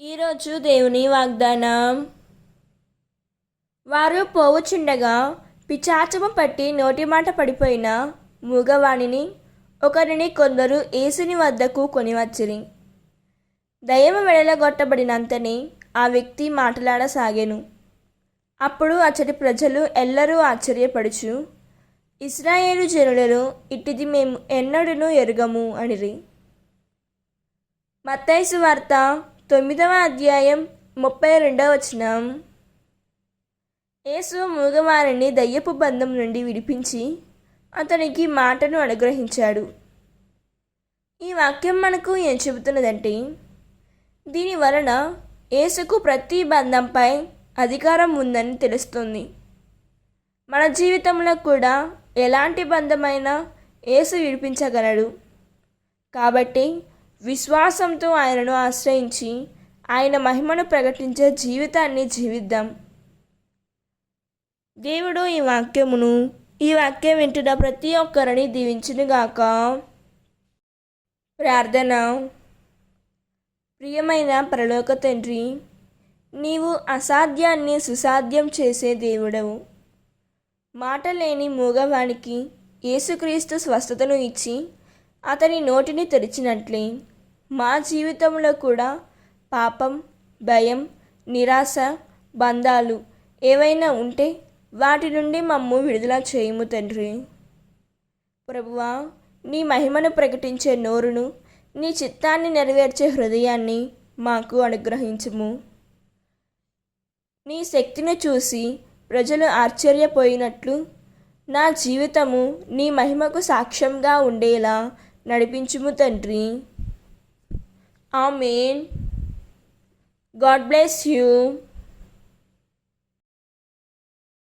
ఈరోజు దేవుని వాగ్దానం. వారు పోవుచుండగా పిచాచము పట్టి నోటి మాట పడిపోయిన మూగవాణిని ఒకరిని కొందరు యేసుని వద్దకు కొనివచ్చిరి. దయ్యము వెడలగొట్టబడినంతనే ఆ వ్యక్తి మాట్లాడసాగెను. అప్పుడు అచ్చటి ప్రజలు ఎల్లరూ ఆశ్చర్యపడుచు, ఇశ్రాయేలు జనులలో ఇట్టిది మేము ఎన్నడూనూ ఎరుగము అనిరి. మత్తయి సువార్త 9వ అధ్యాయం 32వ వచనం. యేసు మూగవారిని దయ్యపు బంధం నుండి విడిపించి అతనికి మాటను అనుగ్రహించాడు. ఈ వాక్యం మనకు ఏం చెబుతున్నదంటే, దీని వలన యేసుకు ప్రతి బంధంపై అధికారం ఉందని తెలుస్తుంది. మన జీవితంలో కూడా ఎలాంటి బంధమైనా యేసు విడిపించగలడు. కాబట్టి విశ్వాసంతో ఆయనను ఆశ్రయించి ఆయన మహిమను ప్రకటించే జీవితాన్ని జీవిద్దాం. దేవుడు ఈ వాక్యం వింటున్న ప్రతి ఒక్కరిని దీవించునుగాక. ప్రార్థన. ప్రియమైన పరలోక తండ్రి, నీవు అసాధ్యాన్ని సుసాధ్యం చేసే దేవుడవు. మాట లేని మూగవానికి యేసుక్రీస్తు స్వస్థతను ఇచ్చి అతని నోటిని తెరిచినట్లే మా జీవితంలో కూడా పాపం, భయం, నిరాశ, బంధాలు ఏవైనా ఉంటే వాటి నుండి మమ్ము విడుదల చేయుము తండ్రి. ప్రభువా, నీ మహిమను ప్రకటించే నోరును, నీ చిత్తాన్ని నెరవేర్చే హృదయాన్ని మాకు అనుగ్రహించుము. నీ శక్తిని చూసి ప్రజలు ఆశ్చర్యపోయినట్లు నా జీవితము నీ మహిమకు సాక్ష్యంగా ఉండేలా నడిపించుము తండ్రి. ఆమేన్. God bless you.